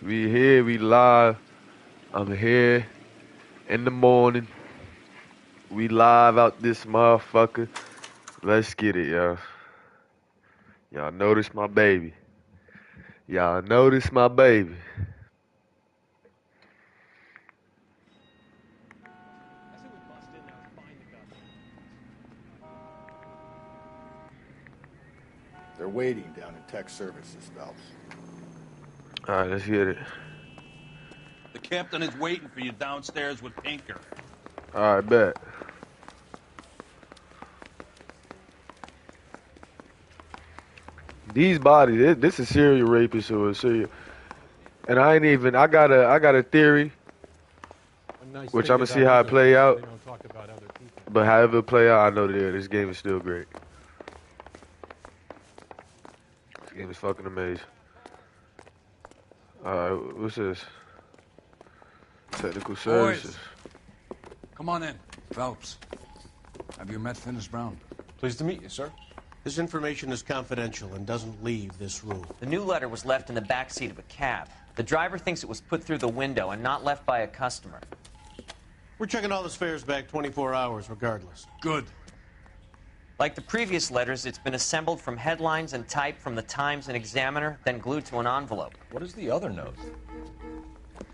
We live. I'm here in the morning. We live out this motherfucker. Let's get it, y'all. Y'all notice my baby. Y'all notice my baby. They're waiting down in tech services, Phelps. Alright, let's get it. The captain is waiting for you downstairs with Pinker. Alright, bet. These bodies, this is serial rapist or a serial. And I got a theory, which I'm gonna see how it play out. But however it play out, I know that this game is still great. This game is fucking amazing. Alright, what's this? Technical services. Boys, come on in. Phelps, have you met Finis Brown? Pleased to meet you, sir. This information is confidential and doesn't leave this room. The new letter was left in the back seat of a cab. The driver thinks it was put through the window and not left by a customer. We're checking all his fares back 24 hours regardless. Good. Like the previous letters, it's been assembled from headlines and typed from the Times and Examiner, then glued to an envelope. What is the other note?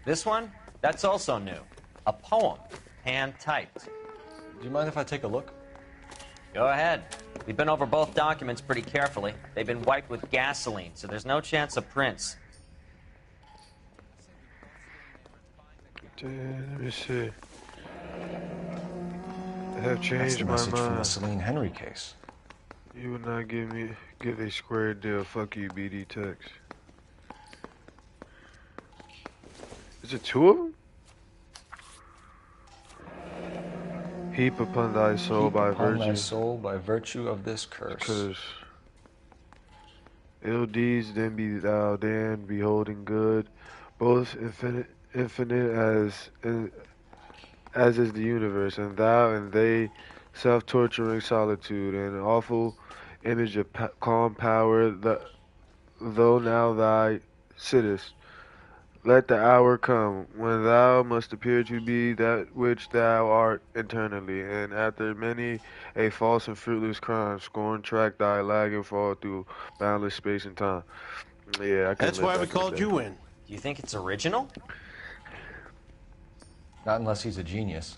This one? That's also new. A poem, hand-typed. Do you mind if I take a look? Go ahead. We've been over both documents pretty carefully. They've been wiped with gasoline, so there's no chance of prints. Let me see. I have changed my That's the message from the mind. Celine Henry case. You would not give a square deal. Fuck you, BD Tex. Is it two of them? Heap upon thy soul Heap by upon virtue. thy soul by virtue of this curse. Curse. Ill deeds, then be thou damned, beholding good, both infinite as is the universe, and thou and they, self-torturing solitude, and awful image of calm power, though now thou sittest. Let the hour come when thou must appear to be that which thou art eternally, and after many a false and fruitless crime, scorn track thy lagging fall through boundless space and time. Yeah, I can. That's why we called you in. Do you think it's original? Not unless he's a genius.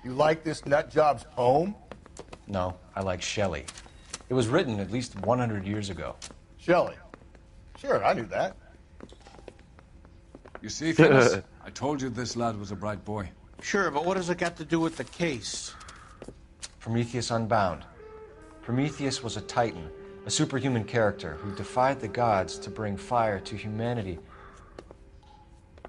You like this nut job's poem? No, I like Shelley. It was written at least 100 years ago. Shelley. Sure, I knew that. You see, Finis, I told you this lad was a bright boy. Sure, but what has it got to do with the case? Prometheus Unbound. Prometheus was a titan, a superhuman character who defied the gods to bring fire to humanity.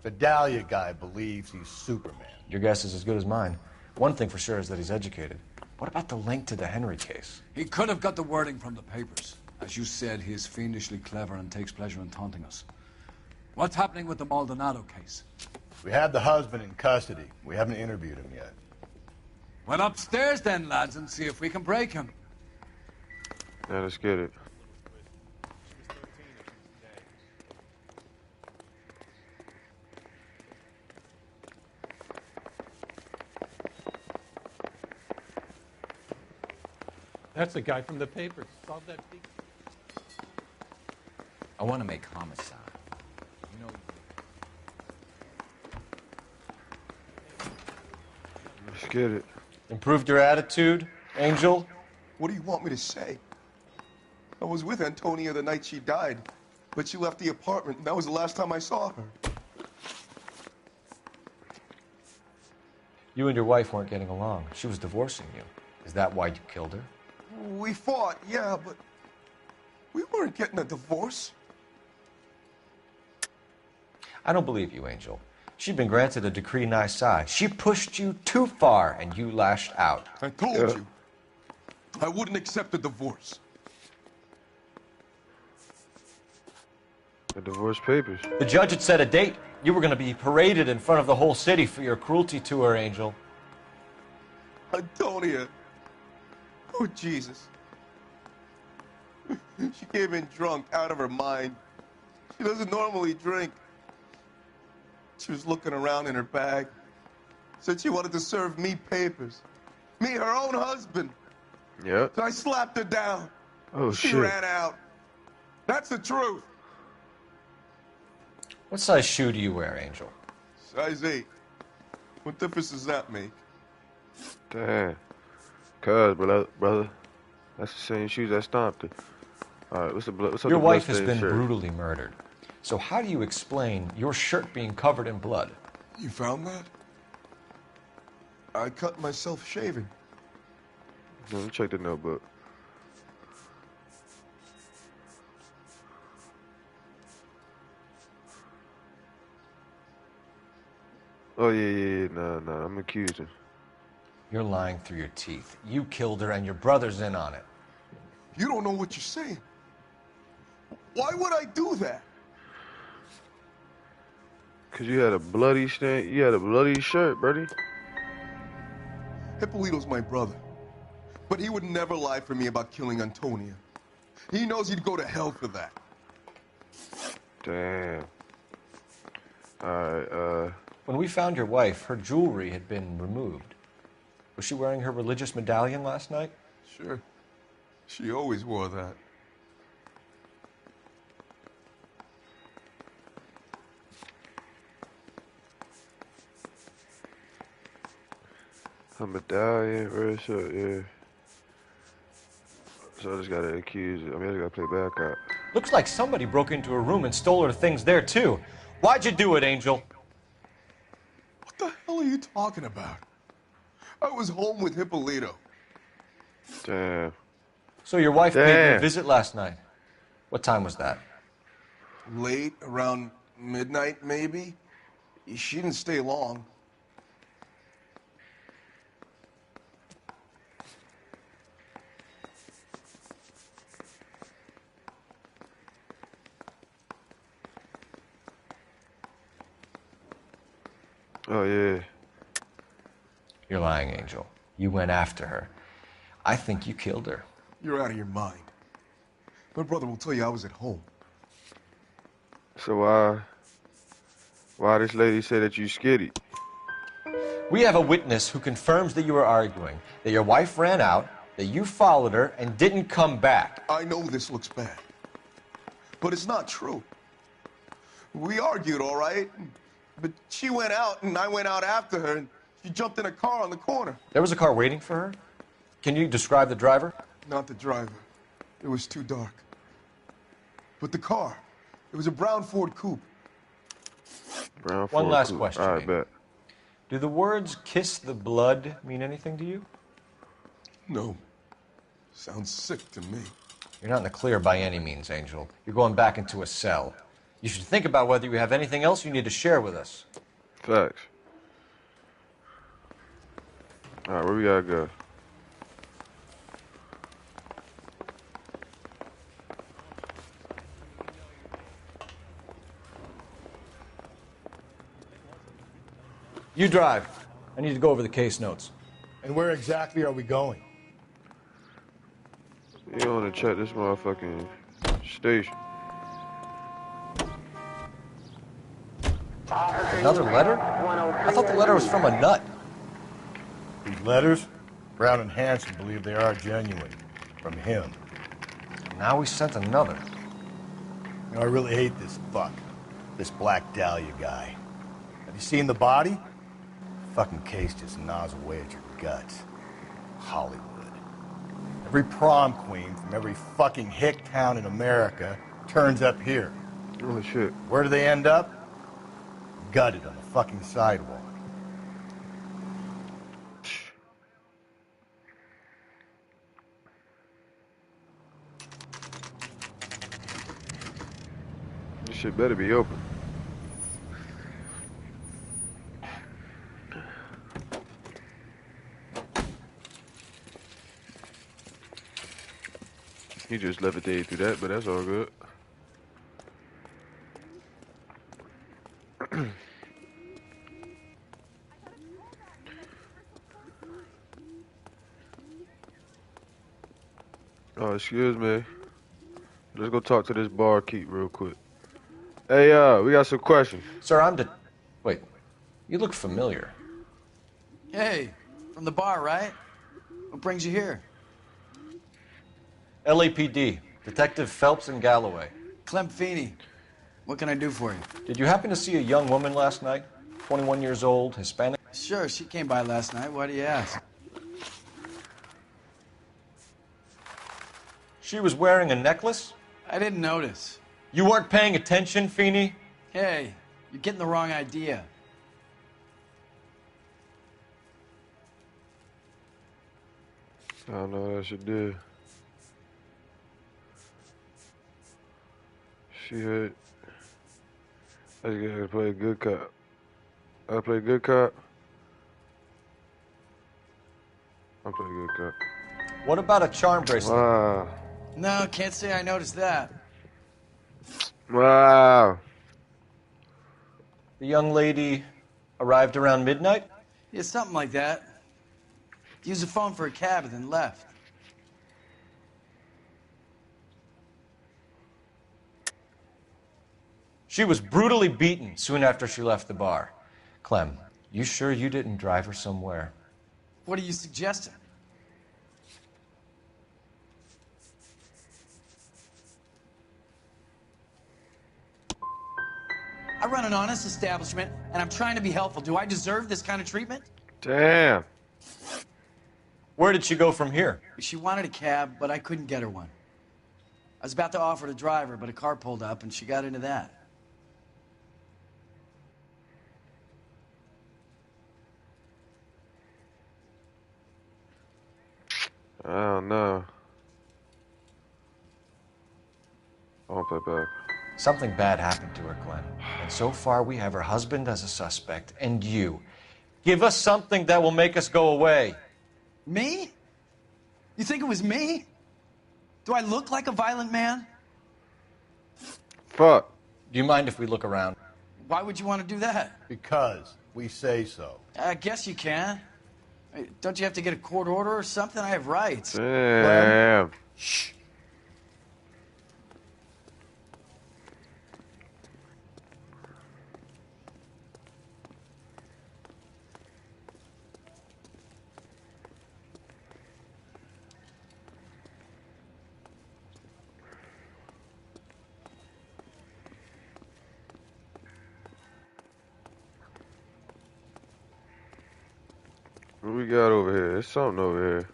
The Dahlia guy believes he's Superman. Your guess is as good as mine. One thing for sure is that he's educated. What about the link to the Henry case? He could have got the wording from the papers. As you said, he is fiendishly clever and takes pleasure in taunting us. What's happening with the Maldonado case? We have the husband in custody. We haven't interviewed him yet. Well, upstairs then, lads, and see if we can break him. Yeah, let's get it. That's the guy from the papers. Solve that big... I want to make homicide. You know... Let's get it. Improved your attitude, Angel? What do you want me to say? I was with Antonia the night she died, but she left the apartment, and that was the last time I saw her. You and your wife weren't getting along. She was divorcing you. Is that why you killed her? We fought, yeah, but we weren't getting a divorce. I don't believe you, Angel. She'd been granted a decree nisi. She pushed you too far, and you lashed out. I told you. I wouldn't accept a divorce. The divorce papers. The judge had set a date. You were going to be paraded in front of the whole city for your cruelty to her, Angel. Antonia. Oh, Jesus. She came in drunk, out of her mind. She doesn't normally drink. She was looking around in her bag. Said she wanted to serve me papers. Me, her own husband. Yep. So I slapped her down. Oh, She shit. ran out. That's the truth. What size shoe do you wear, Angel? Size 8. What difference does that make? Damn. Cuz, brother. That's the same shoes that stomped her. Alright, what's up Your the wife has bloodstained been shirt? brutally murdered. So how do you explain your shirt being covered in blood? You found that? I cut myself shaving. Let me check the notebook. Oh, yeah. Nah. I'm accusing. You're lying through your teeth. You killed her and your brother's in on it. You don't know what you're saying. Why would I do that? Cause you had a bloody shirt, buddy. Hippolito's my brother. But he would never lie for me about killing Antonia. He knows he'd go to hell for that. Damn. Alright, When we found your wife, her jewelry had been removed. Was she wearing her religious medallion last night? Sure. She always wore that. a medallion, very short, yeah. So I just gotta accuse it. I just gotta play back up. Looks like somebody broke into her room and stole her things there, too. Why'd you do it, Angel? What the hell are you talking about? I was home with Hippolito. Damn. So your wife paid you a Damn. visit last night. What time was that? Late, around midnight, maybe? She didn't stay long. Oh, yeah. You're lying, Angel. You went after her. I think you killed her. You're out of your mind. My brother will tell you I was at home. So why this lady said that you skitty? We have a witness who confirms that you were arguing, that your wife ran out, that you followed her and didn't come back. I know this looks bad, but it's not true. We argued, all right, but she went out and I went out after her and she jumped in a car on the corner. There was a car waiting for her? Can you describe the driver? Not the driver. It was too dark. But the car, it was a brown Ford coupe. Brown One Ford last coupe. question. All right, bet. Do the words kiss the blood mean anything to you? No. Sounds sick to me. You're not in the clear by any means, Angel. You're going back into a cell. You should think about whether you have anything else you need to share with us. Facts. All right, where we gotta go? You drive. I need to go over the case notes. And where exactly are we going? You wanna check this motherfucking station? Another letter? I thought the letter was from a nut. These letters? Brown and Hanson believe they are genuine. From him. Now we sent another. You know, I really hate this fuck. This Black Dahlia guy. Have you seen the body? Fucking case just gnaws away at your guts. Hollywood. Every prom queen from every fucking hick town in America turns up here. Holy shit. Where do they end up? Gutted on the fucking sidewalk. This shit better be open. He just levitated through that, but that's all good. Oh, excuse me. Let's go talk to this barkeep real quick. Hey, we got some questions. Sir, Wait, you look familiar. Hey, from the bar, right? What brings you here? LAPD, Detective Phelps and Galloway. Clem Feeney. What can I do for you? Did you happen to see a young woman last night? 21 years old, Hispanic? Sure, she came by last night. Why do you ask? She was wearing a necklace? I didn't notice. You weren't paying attention, Feeney? Hey, you're getting the wrong idea. I don't know what I should do. She hit. I just gotta play a good cop. I play good cop. I play good cop. What about a charm bracelet? Wow. No, can't say I noticed that. Wow. The young lady arrived around midnight? Yeah, something like that. Used the phone for a cab and then left. She was brutally beaten soon after she left the bar. Clem, you sure you didn't drive her somewhere? What are you suggesting? I run an honest establishment, and I'm trying to be helpful. Do I deserve this kind of treatment? Damn. Where did she go from here? She wanted a cab, but I couldn't get her one. I was about to offer to drive her, but a car pulled up, and she got into that. I don't know. I won't play back. Something bad happened to her, Clem. And so far, we have her husband as a suspect, and you. Give us something that will make us go away. Me? You think it was me? Do I look like a violent man? Fuck. Do you mind if we look around? Why would you want to do that? Because we say so. I guess you can. Don't you have to get a court order or something? I have rights. Damn. Shh. What we got over here? There's something over here.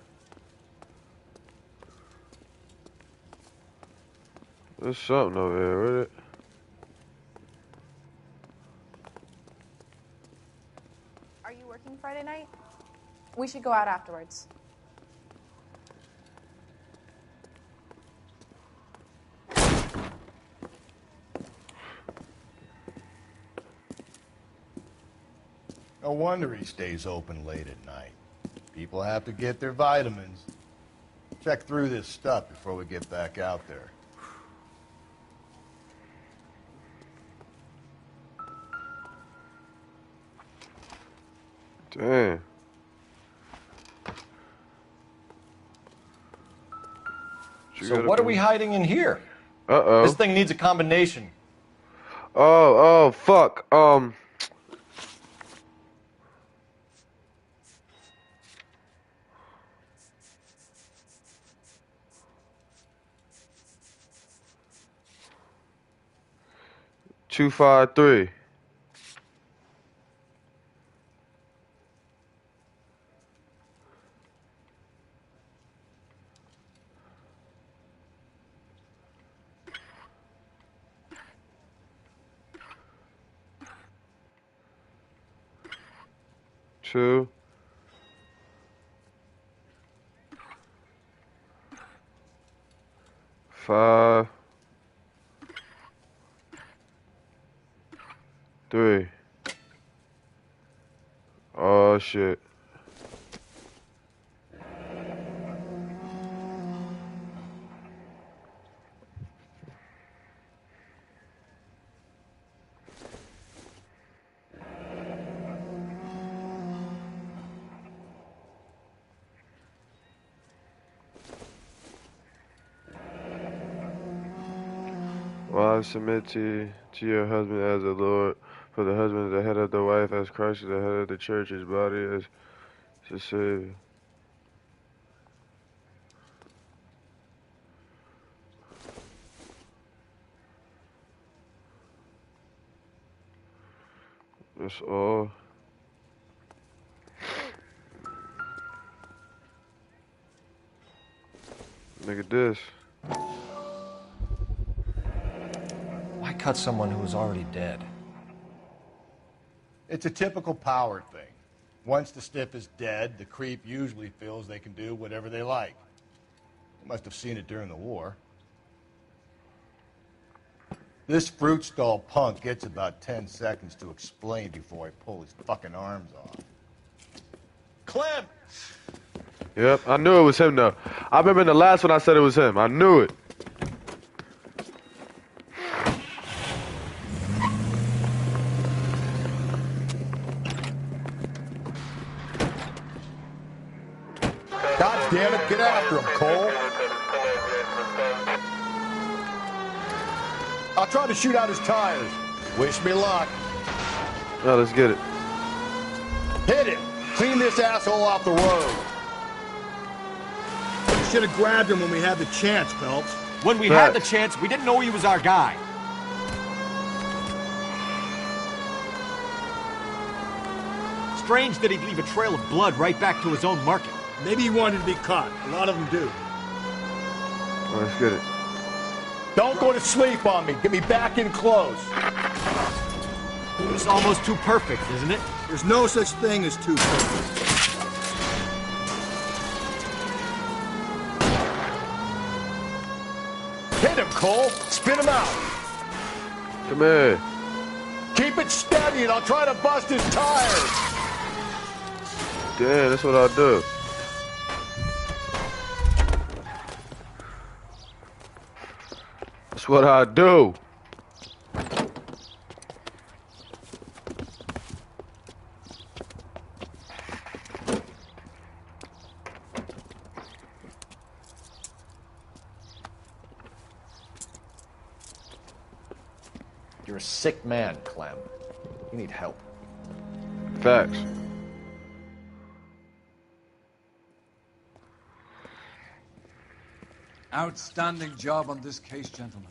There's something over here. What is it? Are you working Friday night? We should go out afterwards. No wonder he stays open late at night. People have to get their vitamins. Check through this stuff before we get back out there. Damn. So what are we hiding in here? Uh-oh. This thing needs a combination. Oh, fuck. 253. Two. Five. 3. Oh shit. Wives, submit to your husband as the Lord, for the husband is the head of the wife, as Christ is the head of the church, his body as the Savior. That's all. Look at this. Why cut someone who was already dead? It's a typical power thing. Once the stiff is dead, the creep usually feels they can do whatever they like. You must have seen it during the war. This fruit stall punk gets about 10 seconds to explain before I pull his fucking arms off. Clem! Yep, I knew it was him though. I remember in the last one I said it was him. I knew it. God damn it, get after him, Cole. I'll try to shoot out his tires. Wish me luck. Now let's get it. Hit him. Clean this asshole off the road. We should have grabbed him when we had the chance, Phelps. When we had the chance, we didn't know he was our guy. Strange that he'd leave a trail of blood right back to his own market. Maybe he wanted to be caught. A lot of them do. Well, let's get it. Don't go to sleep on me. Get me back in close. It's almost too perfect, isn't it? There's no such thing as too perfect. Hit him, Cole. Spin him out. Come here. Keep it steady and I'll try to bust his tires. Damn, that's what I do. That's what I do. You're a sick man, Clem. You need help. Facts. Outstanding job on this case, gentlemen.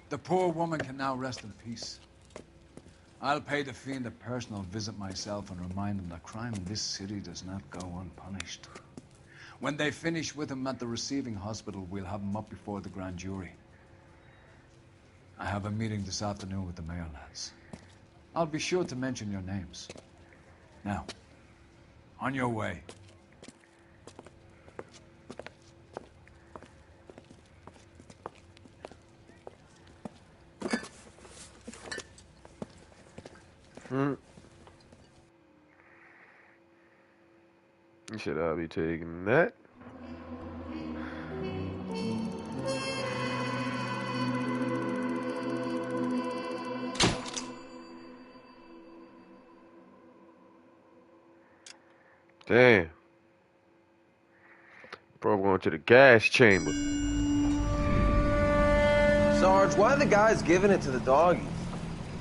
The poor woman can now rest in peace. I'll pay the fiend a personal visit myself and remind him that crime in this city does not go unpunished. When they finish with him at the receiving hospital, we'll have him up before the grand jury. I have a meeting this afternoon with the mayor lads. I'll be sure to mention your names. Now, on your way. Should I be taking that? Damn. Bro, going to the gas chamber. Sarge, why are the guys giving it to the doggies?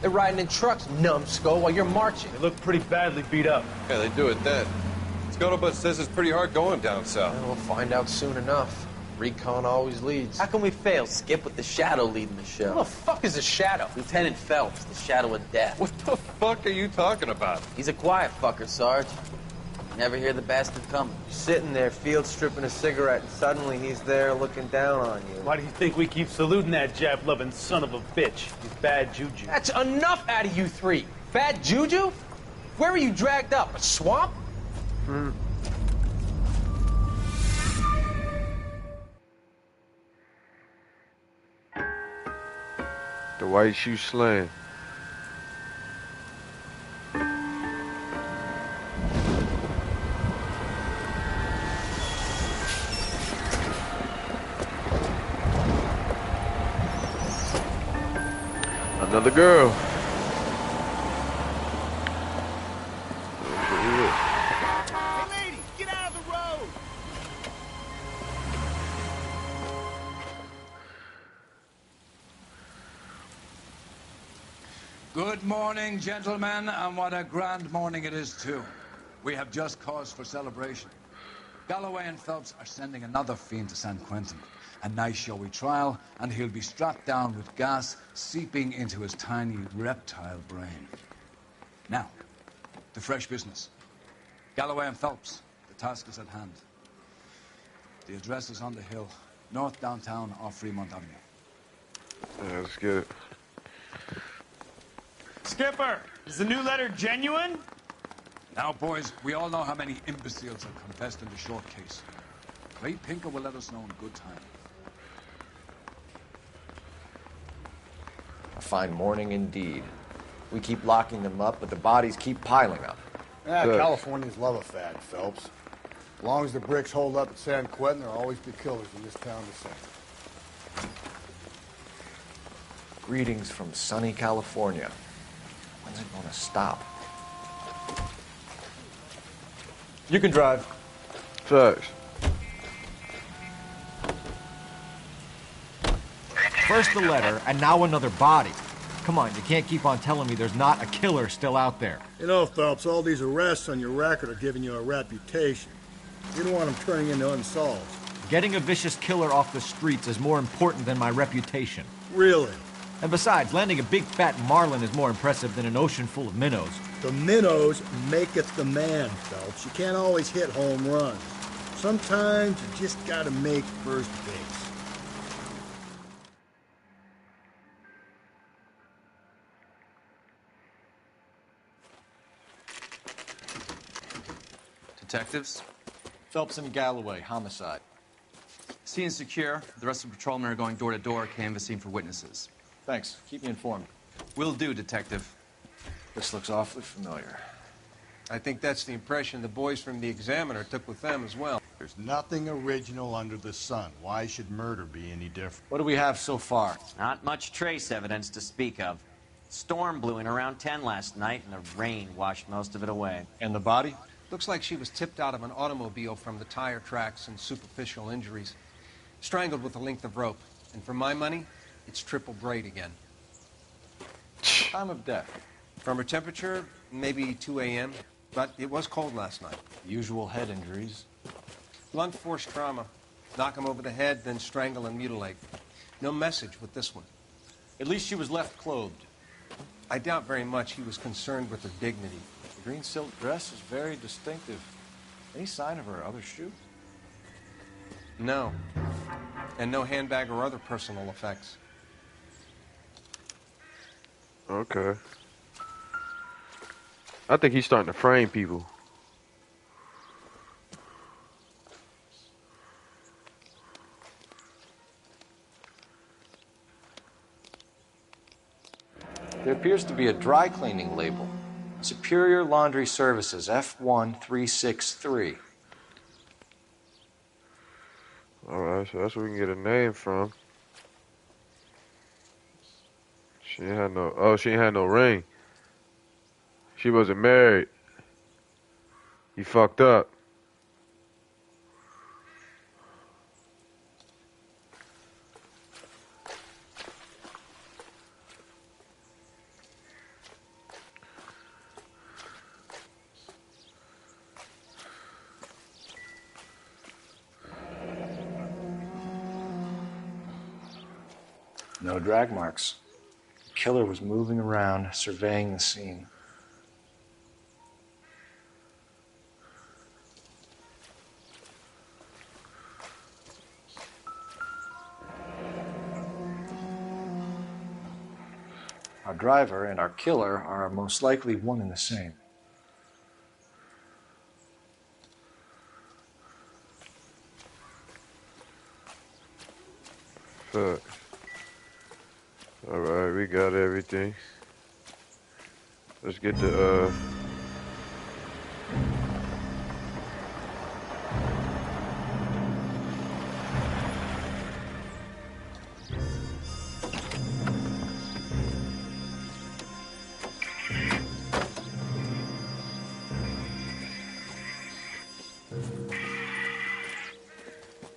They're riding in trucks, numbskull, while you're marching. They look pretty badly beat up. Yeah, they do it then. Scuttlebutt says it's pretty hard going down south. Well, we'll find out soon enough. Recon always leads. How can we fail, Skip, with the Shadow leading the show? Who the fuck is the Shadow? Lieutenant Phelps, the Shadow of Death. What the fuck are you talking about? He's a quiet fucker, Sarge. Never hear the bastard coming. Sitting there, field stripping a cigarette, and suddenly he's there looking down on you. Why do you think we keep saluting that Jap-loving son of a bitch? He's bad juju. That's enough out of you three. Bad juju? Where were you dragged up? A swamp? The white shoe slam. Another girl. Hey, lady, get out of the road! Good morning, gentlemen, and what a grand morning it is, too. We have just cause for celebration. Galloway and Phelps are sending another fiend to San Quentin. A nice showy trial, and he'll be strapped down with gas seeping into his tiny reptile brain. Now, to fresh business. Galloway and Phelps, the task is at hand. The address is on the hill, north downtown off Fremont Avenue. Yeah, let's get it. Skipper, is the new letter genuine? Now, boys, we all know how many imbeciles have confessed in the short case. Clay Pinker will let us know in good time. A fine morning indeed. We keep locking them up, but the bodies keep piling up. Californians love a fad, Phelps. As long as the bricks hold up at San Quentin, there'll always be killers in this town to sing. Greetings from sunny California. When's it gonna stop? You can drive. Facts. First the letter, and now another body. Come on, you can't keep on telling me there's not a killer still out there. You know, Phelps, all these arrests on your record are giving you a reputation. You don't want them turning into unsolved. Getting a vicious killer off the streets is more important than my reputation. Really? And besides, landing a big fat marlin is more impressive than an ocean full of minnows. The minnows maketh the man, Phelps. You can't always hit home runs. Sometimes you just gotta make first base. Detectives? Phelps and Galloway, homicide. Scene is secure. The rest of the patrolmen are going door to door, canvassing for witnesses. Thanks. Keep me informed. Will do, Detective. This looks awfully familiar. I think that's the impression the boys from the Examiner took with them as well. There's nothing original under the sun. Why should murder be any different? What do we have so far? Not much trace evidence to speak of. Storm blew in around 10 last night, and the rain washed most of it away. And the body? Looks like she was tipped out of an automobile from the tire tracks and superficial injuries. Strangled with a length of rope. And for my money, it's triple braid again. Time of death? From her temperature, maybe 2 a.m., but it was cold last night. Usual head injuries. Blunt force trauma. Knock him over the head, then strangle and mutilate. No message with this one. At least she was left clothed. I doubt very much he was concerned with her dignity. The green silk dress is very distinctive. Any sign of her other shoe? No. And no handbag or other personal effects. Okay. I think he's starting to frame people. There appears to be a dry cleaning label. Superior Laundry Services, F1363. Alright, so that's where we can get a name from. She ain't had no ring. She wasn't married. He fucked up. No drag marks. The killer was moving around, surveying the scene. Our driver and our killer are most likely one and the same. Fuck. Alright, we got everything. Let's get the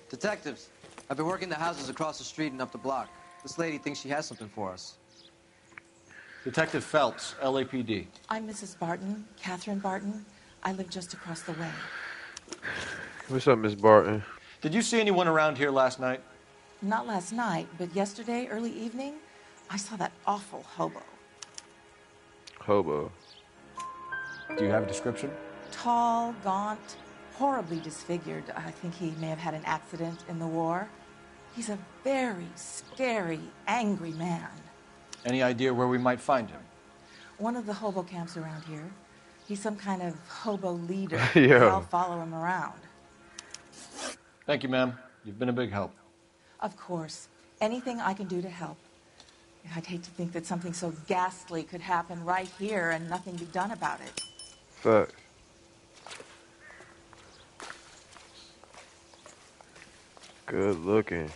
Detectives, I've been working the houses across the street and up the block. This lady thinks she has something for us. Detective Phelps, LAPD. I'm Mrs. Barton, Catherine Barton. I live just across the way. What's up, Miss Barton? Did you see anyone around here last night? Not last night, but yesterday, early evening, I saw that awful hobo. Hobo. Do you have a description? Tall, gaunt, horribly disfigured. I think he may have had an accident in the war. He's a very scary, angry man. Any idea where we might find him? One of the hobo camps around here. He's some kind of hobo leader. Yeah. I'll follow him around. Thank you, ma'am. You've been a big help. Of course. Anything I can do to help. I'd hate to think that something so ghastly could happen right here and nothing be done about it. Fuck. Good looking.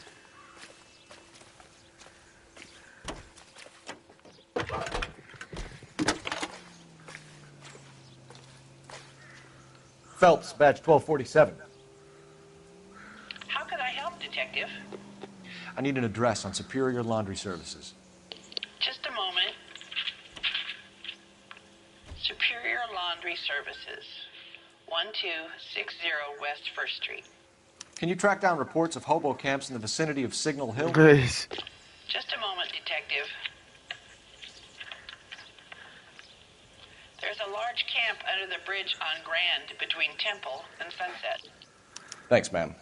Phelps, badge 1247. How can I help, Detective? I need an address on Superior Laundry Services. Just a moment. Superior Laundry Services, 1260 West 1st Street. Can you track down reports of hobo camps in the vicinity of Signal Hill? Nice. Just a moment, Detective. There's a large camp under the bridge on Grand between Temple and Sunset. Thanks, ma'am.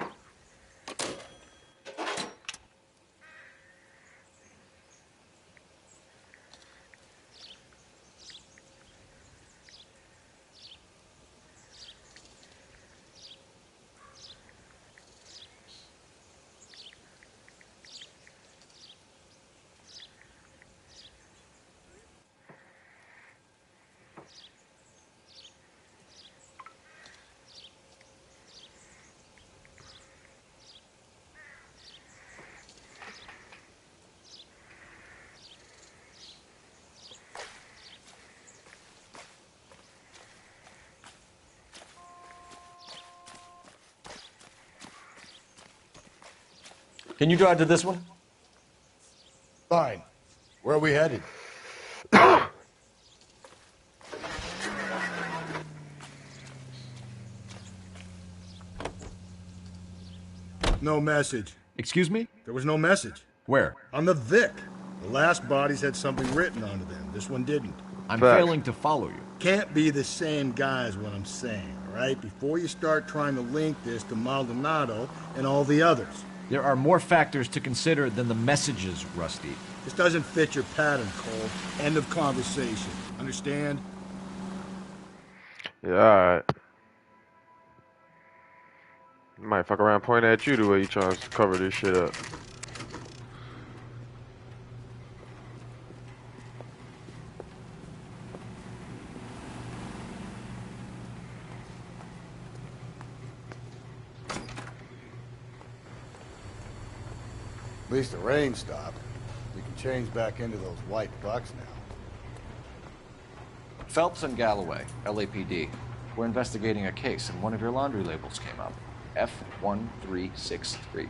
Can you drive to this one? Fine. Where are we headed? No message. Excuse me? There was no message. Where? On the Vic. The last bodies had something written onto them. This one didn't. I'm failing to follow you. Can't be the same guy is what I'm saying, all right? Before you start trying to link this to Maldonado and all the others. There are more factors to consider than the messages, Rusty. This doesn't fit your pattern, Cole. End of conversation. Understand? Yeah, alright. Might fuck around pointing at you the way you trying to cover this shit up. At least the rain stopped. We can change back into those white bucks now. Phelps and Galloway, LAPD. We're investigating a case, and one of your laundry labels came up. F1363.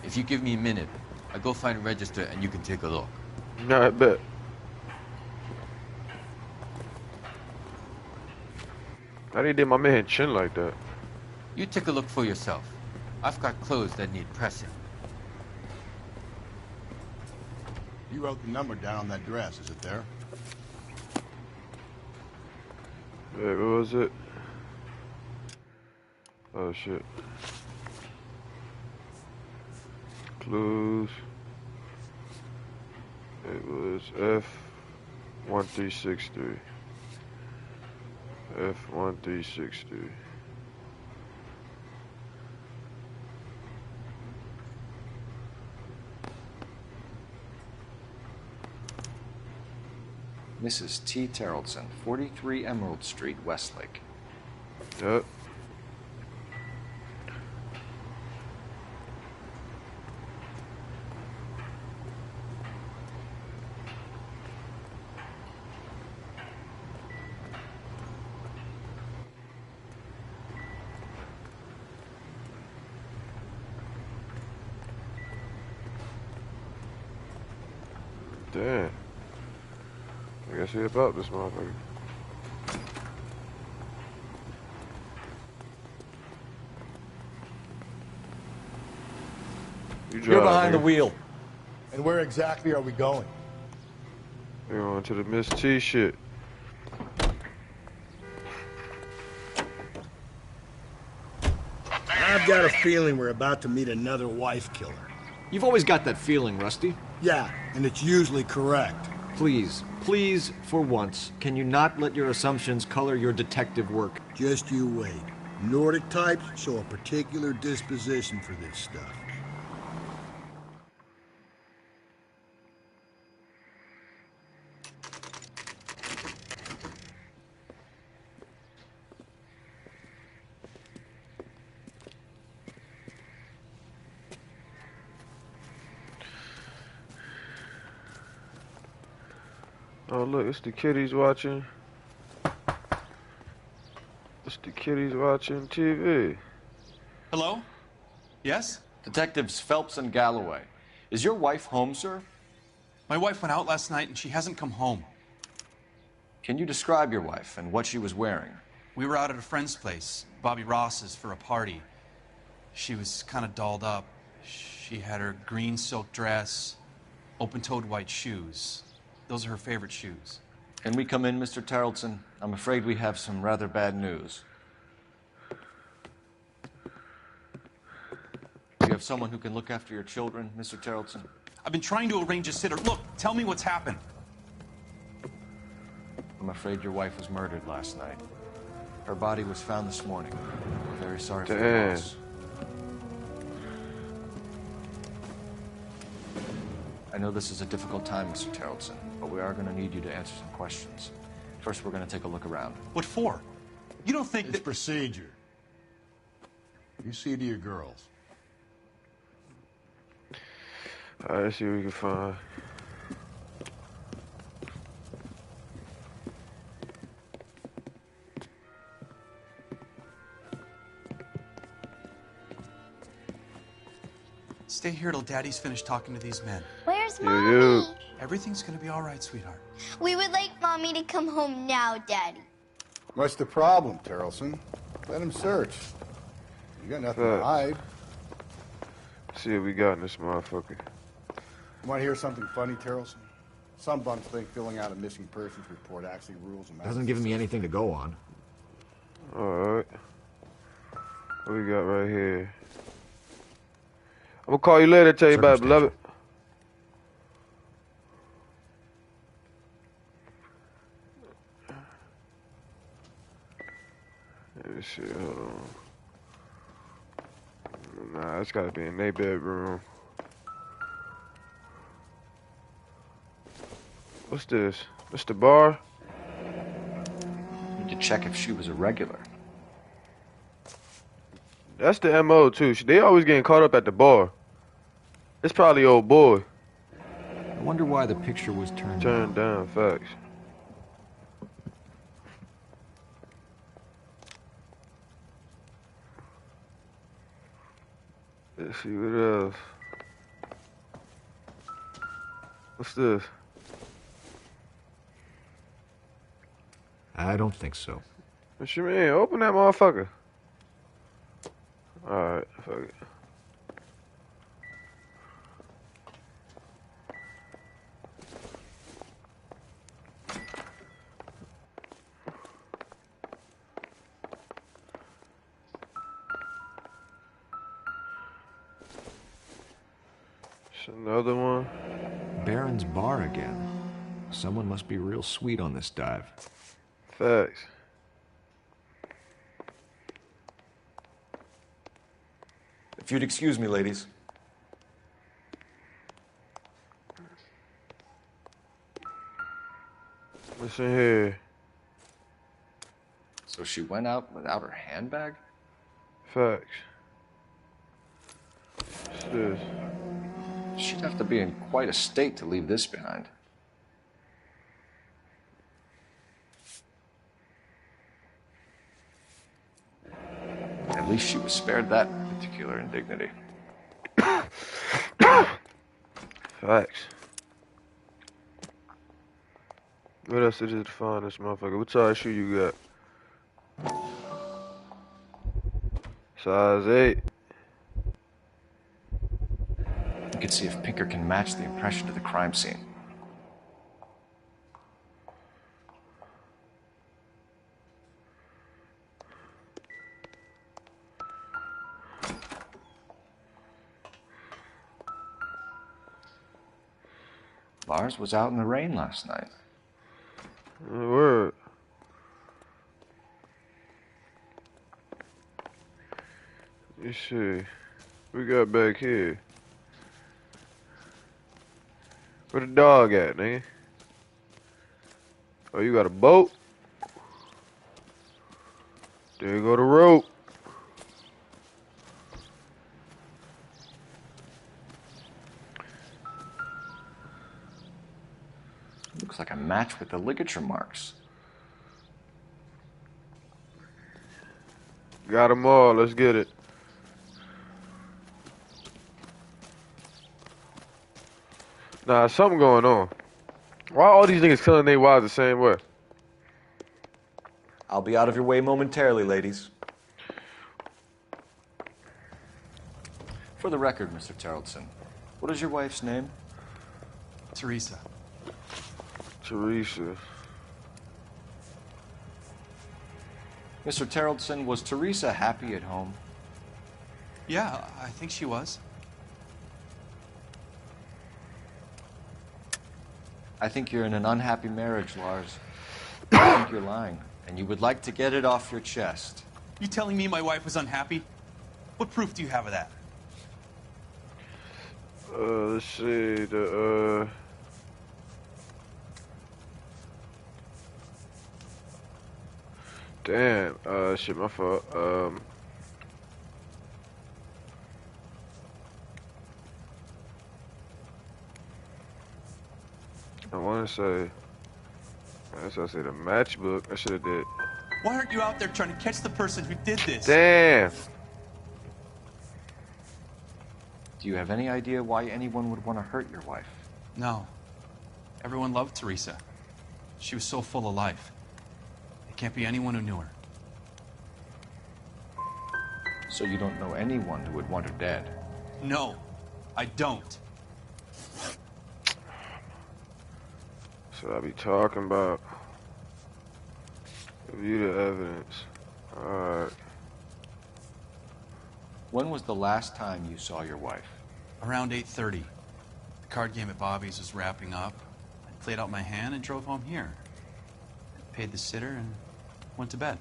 If you give me a minute, I'll go find a register and you can take a look. No, I bet. How do you did my man chin like that? You take a look for yourself. I've got clothes that need pressing. You wrote the number down on that dress, is it there? Wait, what was it? Oh shit. Clues. It was F1363. F1363. Mrs. T. Terrellson, 43 Emerald Street, Westlake. Yep. Damn. I guess we about this motherfucker. You're behind the wheel. And where exactly are we going? We're on to the Miss T shit. I've got a feeling we're about to meet another wife killer. You've always got that feeling, Rusty. Yeah, and it's usually correct. Please, for once, can you not let your assumptions color your detective work? Just you wait. Nordic types show a particular disposition for this stuff. Oh look, it's the kiddies watching. It's the kiddies watching TV. Hello? Yes? Detectives Phelps and Galloway. Is your wife home, sir? My wife went out last night and she hasn't come home. Can you describe your wife and what she was wearing? We were out at a friend's place, Bobby Ross's, for a party. She was kind of dolled up. She had her green silk dress, open-toed white shoes. Those are her favorite shoes. Can we come in, Mr. Tarleton? I'm afraid we have some rather bad news. Do you have someone who can look after your children, Mr. Tarleton? I've been trying to arrange a sitter. Look, tell me what's happened. I'm afraid your wife was murdered last night. Her body was found this morning. We're very sorry for the loss. I know this is a difficult time, Mr. Tarleton, but we are going to need you to answer some questions. First, we're going to take a look around. What for? You don't think it's procedure. You see to your girls. Alright, let's see what we can find. Stay here till Daddy's finished talking to these men. Where's Mommy? Everything's gonna be all right, sweetheart. We would like Mommy to come home now, Daddy. What's the problem, Tarleton? Let him search. You got nothing to hide. See what we got in this motherfucker. You want to hear something funny, Tarleton? Some bums think filling out a missing persons report actually rules them out. Doesn't give me anything to go on. Alright. What we got right here? I'm gonna call you later, tell you about it, beloved. Let me see, hold on. Nah, it's gotta be in their bedroom. What's this? What's the bar? Need to check if she was a regular. That's the MO too. They always getting caught up at the bar. It's probably old boy. I wonder why the picture was turned down. Facts. Let's see what else. What's this? I don't think so. What you mean? Open that motherfucker. Alright, fuck it. It's another one. Baron's bar again. Someone must be real sweet on this dive. Facts. If you'd excuse me, ladies. Listen here. So she went out without her handbag? Facts. What's this? She'd have to be in quite a state to leave this behind. At least she was spared that particular indignity. Facts. What else is it to find this motherfucker? What size shoe you got? Size 8. You can see if Pinker can match the impression to the crime scene. Lars was out in the rain last night. Word. Let's see. We got back here. Where the dog at, nigga? Oh, you got a boat? There you go the rope. Looks like a match with the ligature marks. Got them all. Let's get it. Nah, something going on. Why all these niggas killing their wives the same way? I'll be out of your way momentarily, ladies. For the record, Mr. Terrelson, what is your wife's name? Teresa. Teresa. Mr. Terrelson, was Teresa happy at home? Yeah, I think she was. I think you're in an unhappy marriage, Lars. I think you're lying, and you would like to get it off your chest. You telling me my wife was unhappy? What proof do you have of that? Let's see, damn, shit, my fault, I wanna say, that's what I say, the matchbook, I should've did. Why aren't you out there trying to catch the person who did this? Damn! Do you have any idea why anyone would want to hurt your wife? No. Everyone loved Teresa. She was so full of life. It can't be anyone who knew her. So you don't know anyone who would want her dead? No, I don't. That's what I be talking about. Review the evidence. Alright. When was the last time you saw your wife? Around 8:30. The card game at Bobby's was wrapping up. I played out my hand and drove home here. Paid the sitter and went to bed.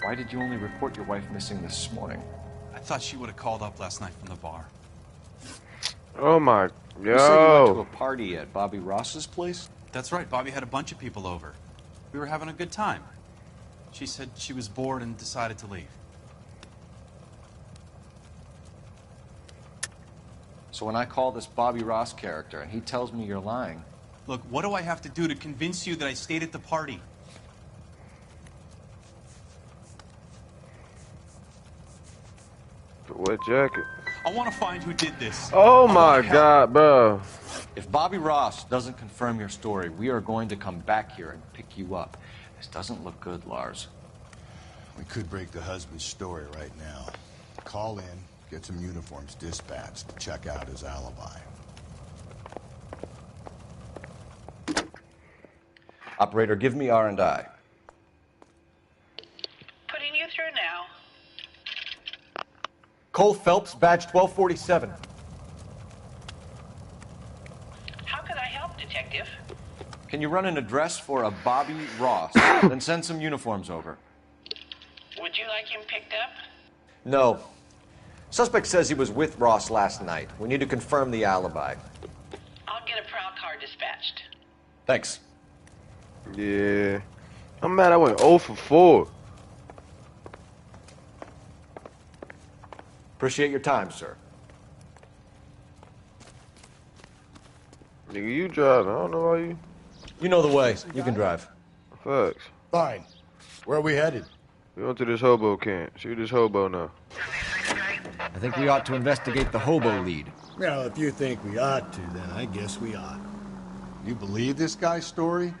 Why did you only report your wife missing this morning? I thought she would have called up last night from the bar. Oh my, You said you went to yo! a party at Bobby Ross's place? That's right, Bobby had a bunch of people over. We were having a good time. She said she was bored and decided to leave. So when I call this Bobby Ross character and he tells me you're lying... Look, what do I have to do to convince you that I stayed at the party? The wet jacket. I want to find who did this. Oh my god, bro. If Bobby Ross doesn't confirm your story, we are going to come back here and pick you up. This doesn't look good, Lars. We could break the husband's story right now. Call in, get some uniforms dispatched, check out his alibi. Operator, give me R&I. Putting you through now. Cole Phelps, badge 1247. How can I help, Detective? Can you run an address for a Bobby Ross, then send some uniforms over? Would you like him picked up? No. Suspect says he was with Ross last night. We need to confirm the alibi. I'll get a prowl car dispatched. Thanks. Yeah. I'm mad I went 0 for 4. Appreciate your time, sir. Nigga, you driving. I don't know why you... You know the way. You can drive. Facts. Fine. Where are we headed? We went to this hobo camp. Shoot this hobo now. I think we ought to investigate the hobo lead. Well, if you think we ought to, then I guess we ought. You believe this guy's story?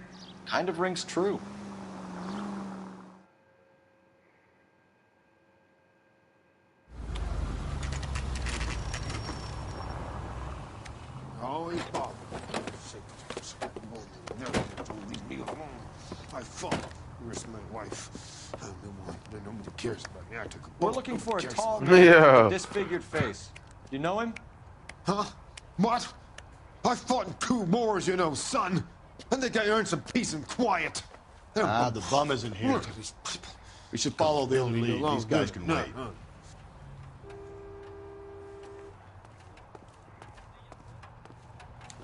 Kind of rings true. Always bother. Never don't leave me alone. I fought. Where's my wife? Nobody cares about me. I took a We're bullet. looking for a Nobody cares tall about man me. with a disfigured face. You know him? Huh? What? I fought in GOOO wars, you know, son. I think I earned some peace and quiet. The bum isn't here. Look at these people. We should follow the Leave me lead. alone. These guys can No, wait. no.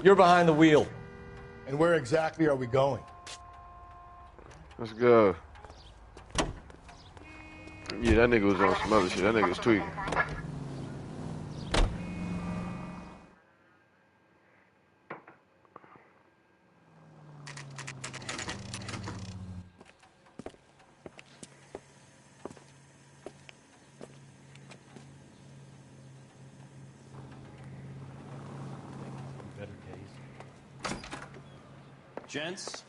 You're behind the wheel. And where exactly are we going? Let's go. Yeah, that nigga was on some other shit. That nigga was tweaking. Gents,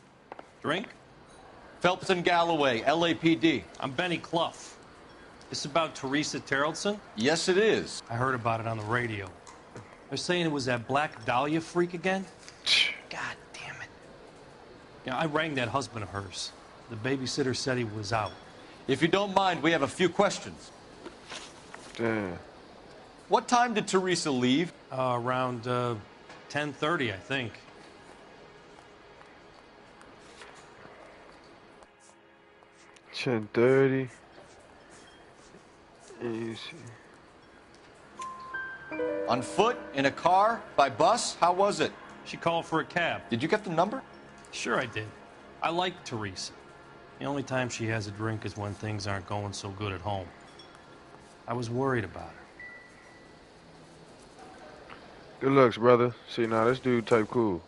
drink? Phelps and Galloway, LAPD. I'm Benny Clough. This about Teresa Terrellson? Yes, it is. I heard about it on the radio. They're saying it was that Black Dahlia freak again? God damn it. Yeah, I rang that husband of hers. The babysitter said he was out. If you don't mind, we have a few questions. Damn. What time did Teresa leave? Around 10:30, I think. $10:30. Easy. On foot? In a car? By bus? How was it? She called for a cab. Did you get the number? Sure I did. I like Teresa. The only time she has a drink is when things aren't going so good at home. I was worried about her. Good looks, brother. See, now this dude type cool.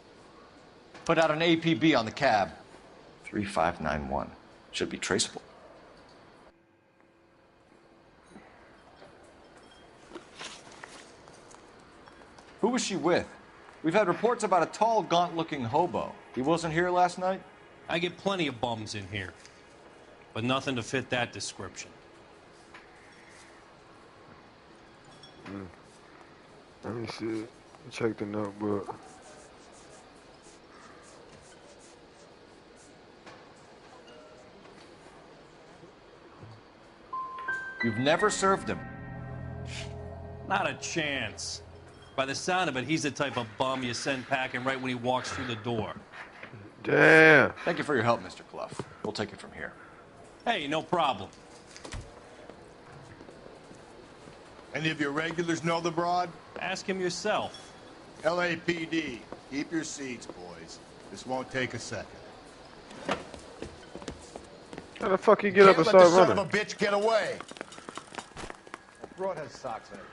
Put out an APB on the cab. 3591. Should be traceable. Who was she with? We've had reports about a tall, gaunt-looking hobo. He wasn't here last night? I get plenty of bums in here, but nothing to fit that description. Let me see. Check the notebook. You've never served him. Not a chance. By the sound of it, he's the type of bum you send packing right when he walks through the door. Damn. Thank you for your help, Mr. Clough. We'll take it from here. Hey, no problem. Any of your regulars know the broad? Ask him yourself. LAPD. Keep your seats, boys. This won't take a second. How the fuck you get up and Can't let start the running? son of a bitch get away. Broad has socks in it.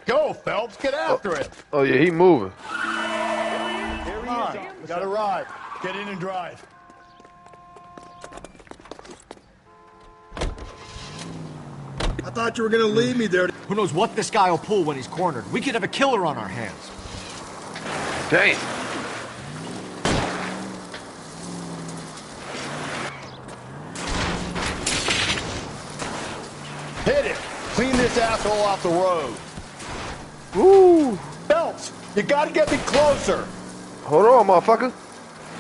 Go, Phelps. Get after him. Oh yeah, he moving. Come on. We got a ride. Get in and drive. I thought you were going to leave me there. Who knows what this guy will pull when he's cornered? We could have a killer on our hands. Damn. Hit it. Clean this asshole off the road. Woo. Phelps, you got to get me closer. Hold on, motherfucker.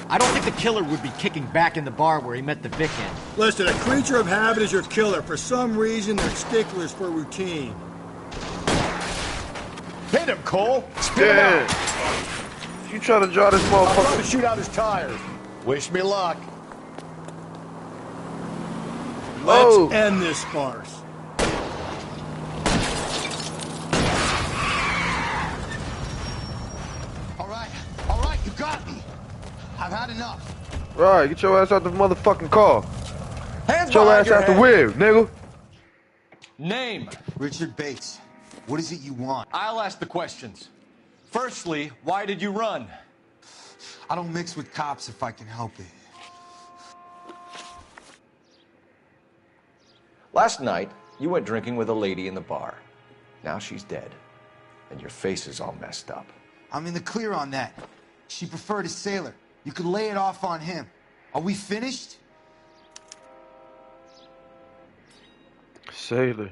I don't think the killer would be kicking back in the bar where he met the Vic in. Listen, a creature of habit is your killer. For some reason, they're sticklers for routine. Hit him, Cole. Spit him out. You trying to draw this I'm motherfucker? trying to shoot out his tires. Wish me luck. Let's end this farce. All right, you got me. I've had enough. Right, get your ass out the motherfucking car. Hands Get your behind ass your out the head. wheel, nigga. Name. Richard Bates. What is it you want? I'll ask the questions. Firstly, why did you run? I don't mix with cops if I can help it. Last night, you went drinking with a lady in the bar. Now she's dead. And your face is all messed up. I'm in the clear on that. She preferred a sailor. You could lay it off on him. Are we finished? Sailor.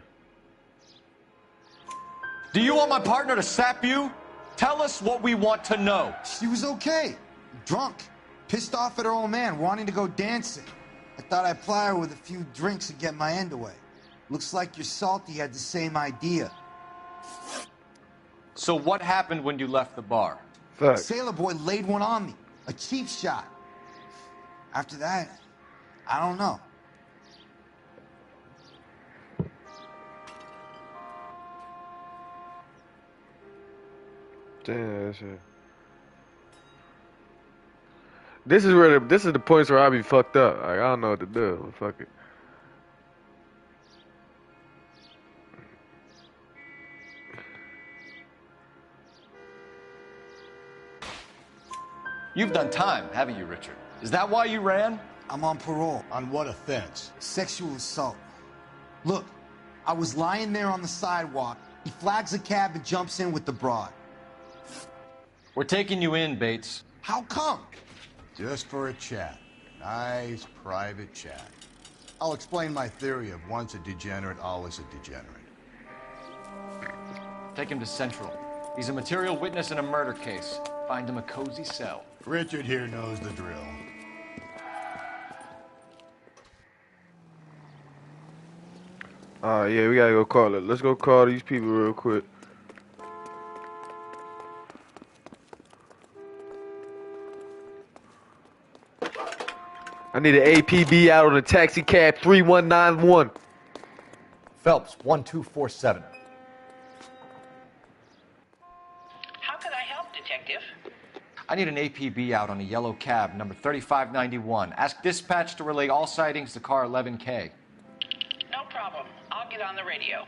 Do you want my partner to sap you? Tell us what we want to know. She was okay. Drunk. Pissed off at her old man, wanting to go dancing. I thought I'd ply her with a few drinks and get my end away. Looks like your Salty had the same idea. So what happened when you left the bar? Fuck. Sailor boy laid one on me. A cheap shot. After that, I don't know. Damn, that's it. This is the points where I be fucked up. Like, I don't know what to do. Fuck it. You've done time, haven't you, Richard? Is that why you ran? I'm on parole. On what offense? Sexual assault. Look, I was lying there on the sidewalk. He flags a cab and jumps in with the broad. We're taking you in, Bates. How come? Just for a chat. Nice private chat. I'll explain my theory of once a degenerate, always a degenerate. Take him to Central. He's a material witness in a murder case. Find him a cozy cell. Richard here knows the drill. Yeah, we gotta go call it. Let's go call these people real quick. I need an APB out on a taxi cab 3191. Phelps, 1247. How can I help, Detective? I need an APB out on a yellow cab, number 3591. Ask dispatch to relay all sightings to car 11K. No problem. I'll get on the radio.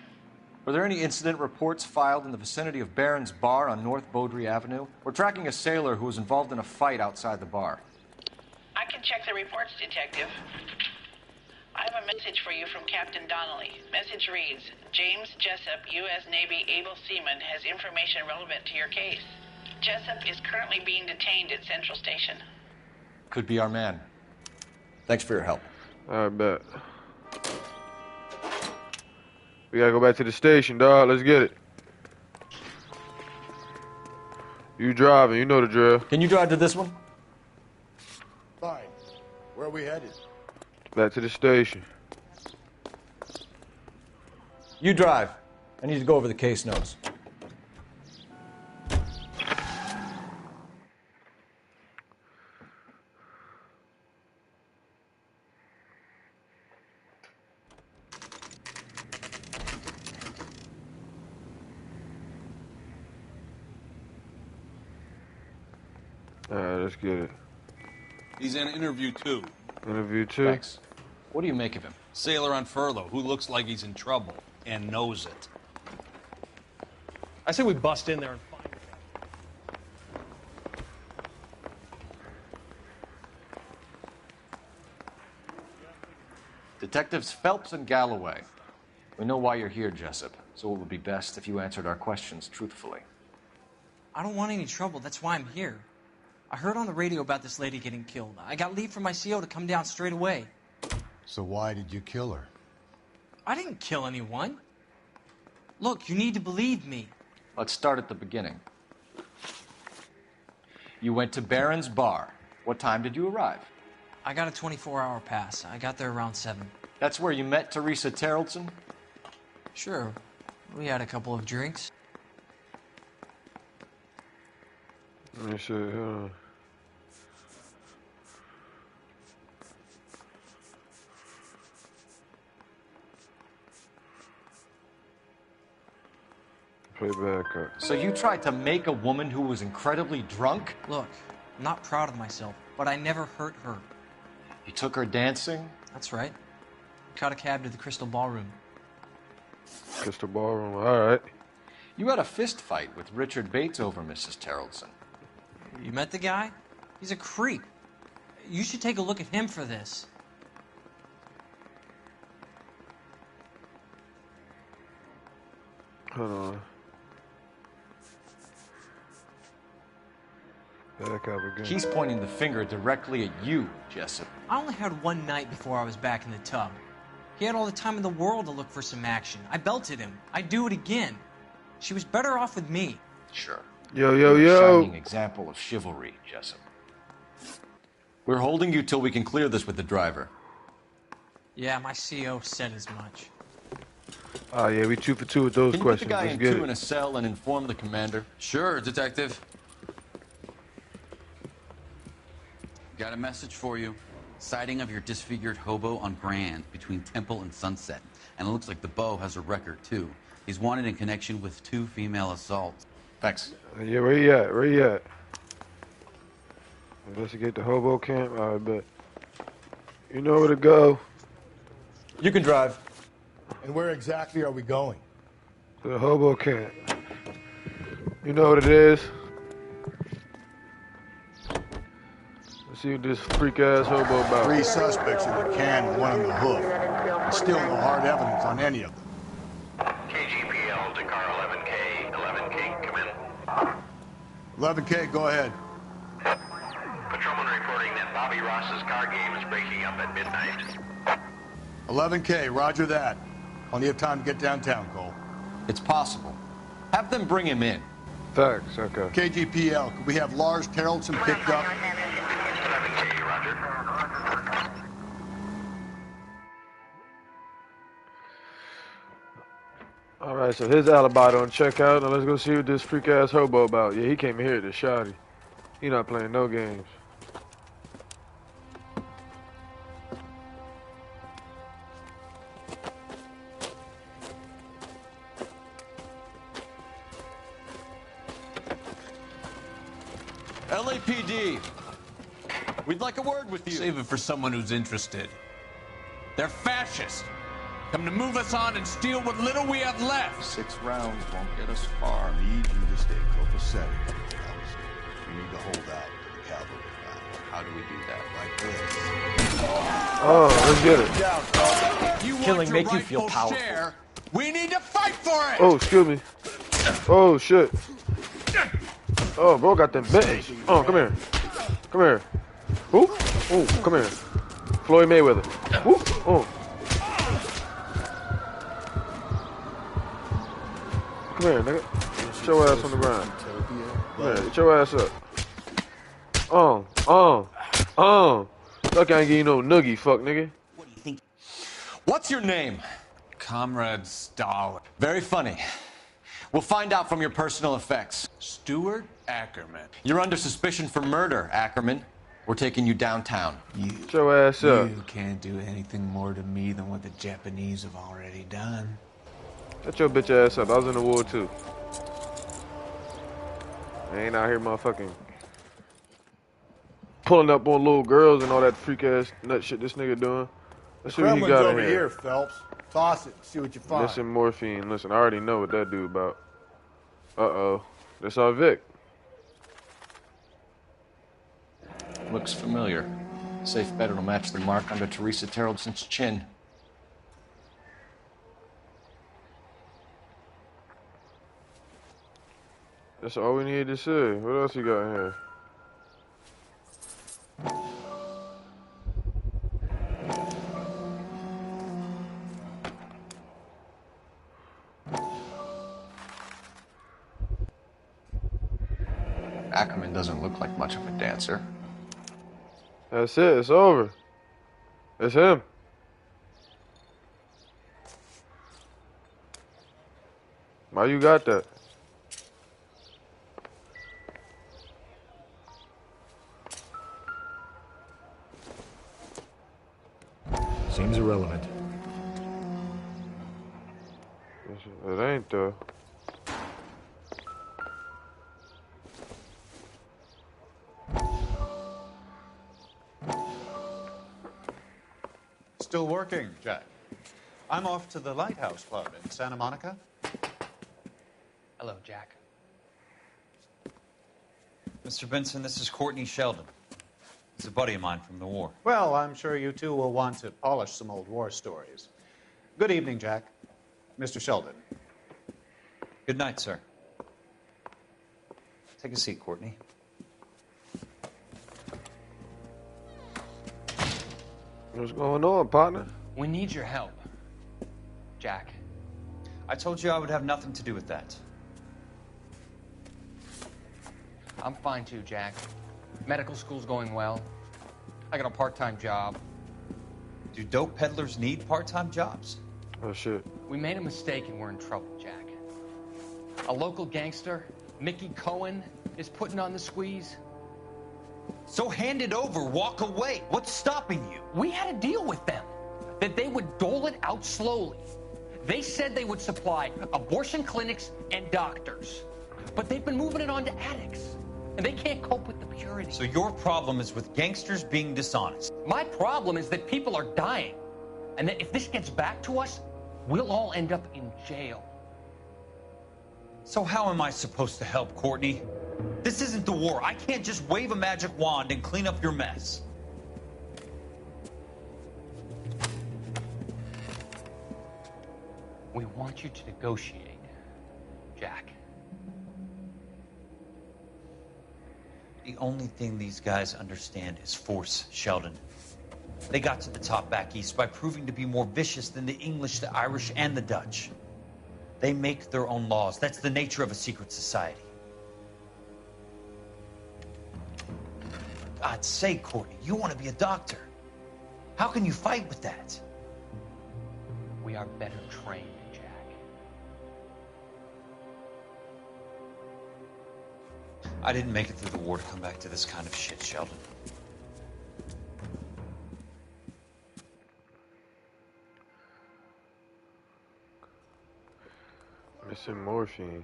Were there any incident reports filed in the vicinity of Barron's Bar on North Beaudry Avenue? We're tracking a sailor who was involved in a fight outside the bar. I can check the reports, Detective. I have a message for you from Captain Donnelly. Message reads, James Jessup, U.S. Navy able seaman, has information relevant to your case. Jessup is currently being detained at Central Station. Could be our man. Thanks for your help. I bet. We gotta go back to the station, dog. Let's get it. You driving, you know the drill. Can you drive to this one? Fine. Where are we headed? Back to the station. You drive. I need to go over the case notes. Alright, let's get it. He's in interview 2. Interview 2? Thanks. What do you make of him? Sailor on furlough who looks like he's in trouble and knows it. I say we bust in there and find him. Detectives Phelps and Galloway. We know why you're here, Jessup, so it would be best if you answered our questions truthfully. I don't want any trouble. That's why I'm here. I heard on the radio about this lady getting killed. I got leave from my CO to come down straight away. So why did you kill her? I didn't kill anyone. Look, you need to believe me. Let's start at the beginning. You went to Barron's Bar. What time did you arrive? I got a 24-hour pass. I got there around 7. That's where you met Teresa Terrellson? Sure. We had a couple of drinks. Let me see, hold on. Play back up. So you tried to make a woman who was incredibly drunk? Look, I'm not proud of myself, but I never hurt her. You took her dancing? That's right. Caught a cab to the Crystal Ballroom. Crystal Ballroom, alright. You had a fist fight with Richard Bates over Mrs. Terrellson. You met the guy? He's a creep. You should take a look at him for this. Hold on. Back up again. He's pointing the finger directly at you, Jessup. I only had one night before I was back in the tub. He had all the time in the world to look for some action. I belted him. I'd do it again. She was better off with me. Sure. Yo, You're a yo. shining example of chivalry, Jessup. We're holding you till we can clear this with the driver. Yeah, my CO said as much. Oh, yeah, we 2 for 2 with those Can you questions. put the guy Let's in get two it. in a cell and inform the commander? Sure, Detective. Got a message for you. Sighting of your disfigured hobo on Grand between Temple and Sunset. And it looks like the Beau has a record, too. He's wanted in connection with 2 female assaults. Thanks. Yeah, where you at? Where you at? Investigate the hobo camp? I bet. You know where to go. You can drive. And where exactly are we going? To the hobo camp. You know what it is? Let's see what this freak-ass hobo about. 3 suspects in the can and 1 on the hook. And still no hard evidence on any of them. KGPL to car 11K. 11K, come in. 11K, go ahead. Patrolman reporting that Bobby Ross's car game is breaking up at midnight. 11K, roger that. Plenty of time to get downtown, Cole. It's possible. Have them bring him in. Thanks, okay. KGPL, could we have Lars Terrelson picked up? 11K, roger. Alright, so his alibi don't check out. Now let's go see what this freak-ass hobo about. Yeah, he came here to shotty. He not playing no games. LAPD, we'd like a word with you. Save it for someone who's interested. They're fascists. Come to move us on and steal what little we have left. 6 rounds won't get us far. I need you to stay copacetic. We need to hold out to the cavalry round. How do we do that? Like this. Oh, let's get it. You Killing want make your you feel rightful powerful. share, we need to fight for it! Oh, excuse me. Oh, shit. Oh, bro got them bitches. Oh, come here. Come here. Who? Oh, come here. Floyd Mayweather. Who? Oh. Come here, nigga. Get your ass on the ground. Come here, get your ass up. Like I ain't give you no noogie, fuck, nigga. What's your name? Comrade Stalin. Very funny. We'll find out from your personal effects. Stuart Ackerman. You're under suspicion for murder, Ackerman. We're taking you downtown. Get your ass up. You can't do anything more to me than what the Japanese have already done. Shut your bitch ass up. I was in the war too. I ain't out here motherfucking pulling up on little girls and all that freak ass nut shit this nigga doing. Let's see what he Kremlin's got in over here. here, Phelps. Toss it. See what you find. Listen, morphine. Listen, I already know what that dude about. Uh-oh. That's our Vic. Looks familiar. Safe bet it'll match the mark under Teresa Terrelson's chin. That's all we need to see. What else you got in here? Ackerman doesn't look like much of a dancer. That's it. It's over. It's him. Why you got that? Seems irrelevant. It ain't though. Still working, Jack. I'm off to the Lighthouse Club in Santa Monica. Hello, Jack. Mr. Benson, this is Courtney Sheldon. He's a buddy of mine from the war. Well, I'm sure you two will want to polish some old war stories. Good evening, Jack. Mr. Sheldon. Good night, sir. Take a seat, Courtney. What's going on, partner? We need your help, Jack. I told you I would have nothing to do with that. I'm fine too, Jack. Medical school's going well. I got a part-time job. Do dope peddlers need part-time jobs? Oh, shit. We made a mistake and we're in trouble, Jack. A local gangster, Mickey Cohen, is putting on the squeeze. So hand it over, walk away. What's stopping you? We had a deal with them that they would dole it out slowly. They said they would supply abortion clinics and doctors, but they've been moving it on to addicts, and they can't cope with the purity. So your problem is with gangsters being dishonest. My problem is that people are dying, and that if this gets back to us, we'll all end up in jail. So how am I supposed to help, Courtney? This isn't the war. I can't just wave a magic wand and clean up your mess. We want you to negotiate, Jack. The only thing these guys understand is force, Sheldon. They got to the top back east by proving to be more vicious than the English, the Irish, and the Dutch. They make their own laws. That's the nature of a secret society. For God's sake, Courtney, you want to be a doctor. How can you fight with that? We are better trained, Jack. I didn't make it through the war to come back to this kind of shit, Sheldon. Missing morphine.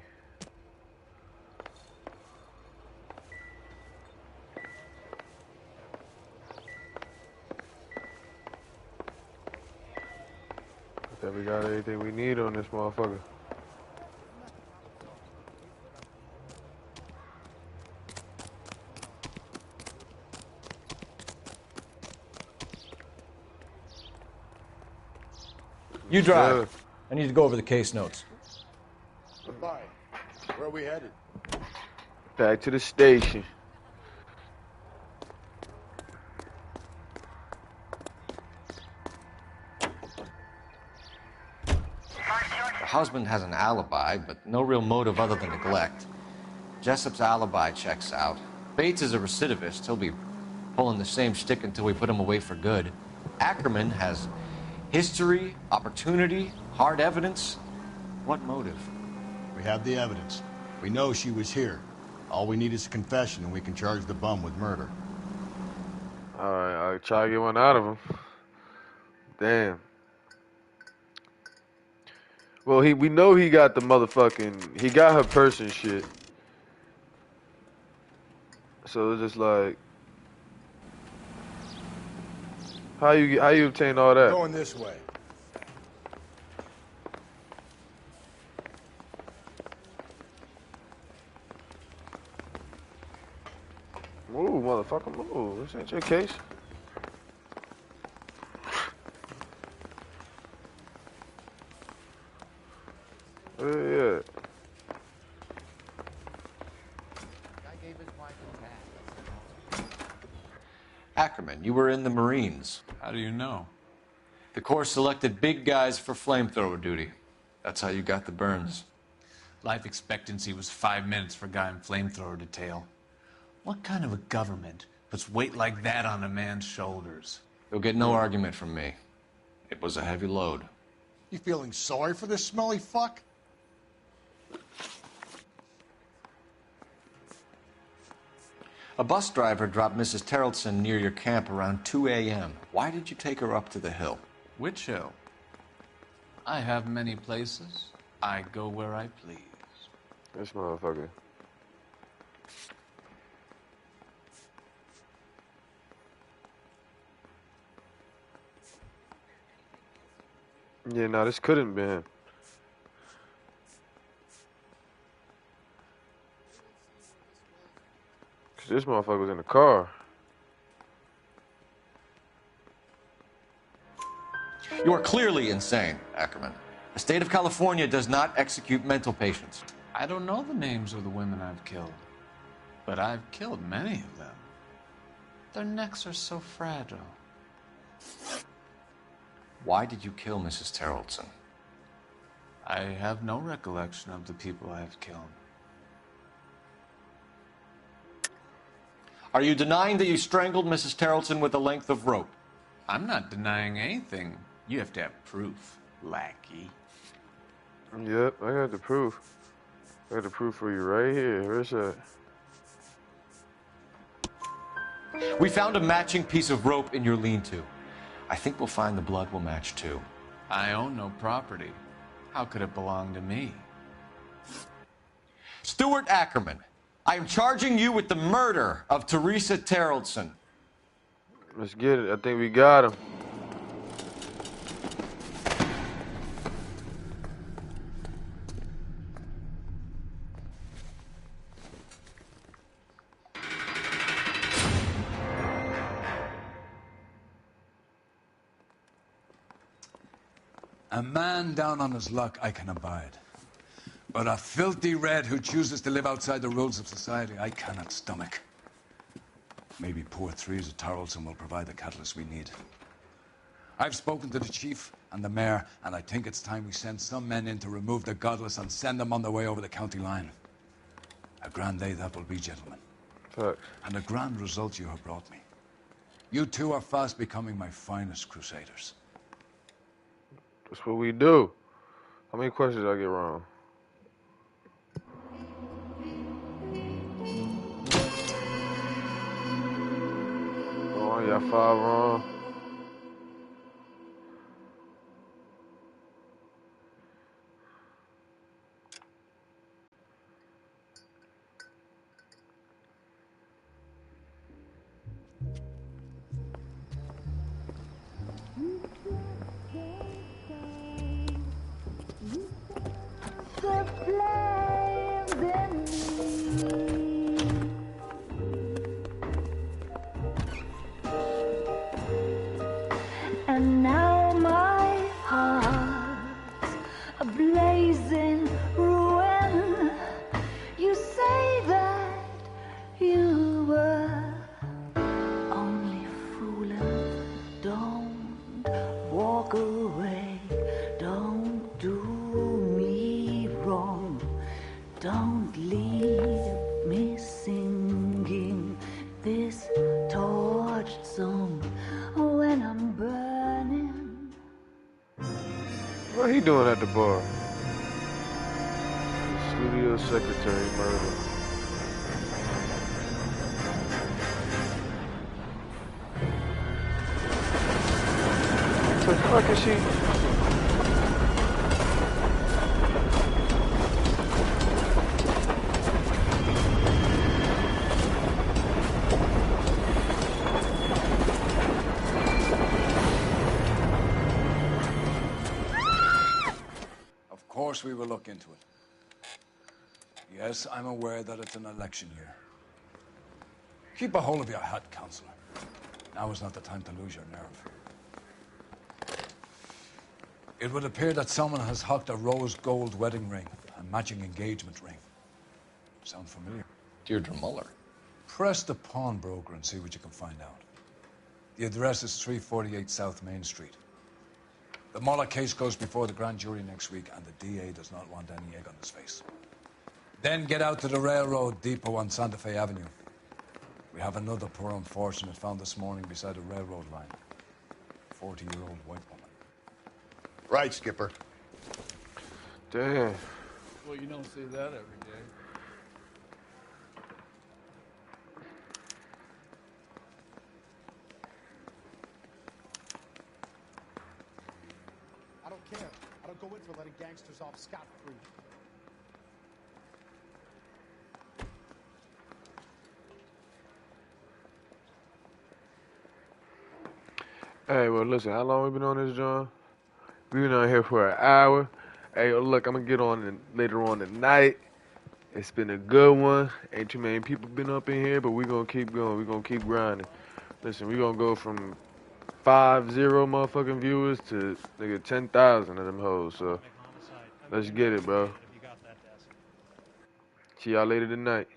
I think we got everything we need on this motherfucker. You drive. I need to go over the case notes. Goodbye. Where are we headed? Back to the station. The husband has an alibi, but no real motive other than neglect. Jessup's alibi checks out. Bates is a recidivist. He'll be pulling the same shtick until we put him away for good. Ackerman has history, opportunity, hard evidence. What motive? We have the evidence. We know she was here. All we need is a confession, and we can charge the bum with murder. Alright, I'll try to get one out of him. Damn. Well, we know he got the motherfucking, he got her purse and shit. So it's just like, how you obtain all that? Going this way. Move, motherfucker, move. This ain't your case. Yeah. Ackerman, you were in the Marines. How do you know? The Corps selected big guys for flamethrower duty. That's how you got the burns. Life expectancy was 5 minutes for a guy in flamethrower detail. What kind of a government puts weight like that on a man's shoulders? You'll get no argument from me. It was a heavy load. You feeling sorry for this smelly fuck? A bus driver dropped Mrs. Terrelson near your camp around 2 a.m. Why did you take her up to the hill? Which hill? I have many places. I go where I please. This motherfucker. Yeah, no, this couldn't be him. Cause this motherfucker was in the car. You are clearly insane, Ackerman. The state of California does not execute mental patients. I don't know the names of the women I've killed, but I've killed many of them. Their necks are so fragile. Why did you kill Mrs. Terrelson? I have no recollection of the people I have killed. Are you denying that you strangled Mrs. Terrelson with a length of rope? I'm not denying anything. You have to have proof, lackey. Yep, I got the proof. I got the proof for you right here. Where's that? We found a matching piece of rope in your lean-to. I think we'll find the blood will match too. I own no property. How could it belong to me? Stuart Ackerman, I am charging you with the murder of Teresa Terrelson. Let's get it. I think we got him. A man down on his luck I can abide. But a filthy red who chooses to live outside the rules of society, I cannot stomach. Maybe poor Teresa Terrelson will provide the catalyst we need. I've spoken to the chief and the mayor, and I think it's time we send some men in to remove the godless and send them on their way over the county line. A grand day that will be, gentlemen. And a grand result you have brought me. You two are fast becoming my finest crusaders. That's what we do. How many questions did I get wrong? Oh, I got 5 wrong. And now my heart's a blazing ruin. You say that you were only fooling. Don't walk away. Don't do me wrong. Don't leave me singing this torched song when I'm burning. What he doing at the bar? Studio secretary murder. What the fuck is she? Of course we will look into it. Yes, I'm aware that it's an election year. Keep a hold of your hat, Counselor. Now is not the time to lose your nerve. It would appear that someone has hocked a rose gold wedding ring and matching engagement ring. Sound familiar? Deirdre Muller. Press the pawnbroker and see what you can find out. The address is 348 South Main Street. The Muller case goes before the grand jury next week, and the DA does not want any egg on his face. Then get out to the railroad depot on Santa Fe Avenue. We have another poor unfortunate found this morning beside a railroad line. 40-year-old white woman. Right, Skipper. Damn. Well, you don't see that every day. I don't care. I don't go in for letting gangsters off scot-free. Hey, well, listen, how long we been on this, John? We been on here for an hour. Hey, look, I'm gonna get on later on tonight. It's been a good one. Ain't too many people been up in here, but we gonna keep going. We gonna keep grinding. Listen, we gonna go from 50 motherfucking viewers to nigga 10,000 of them hoes. So let's get it, bro. See y'all later tonight.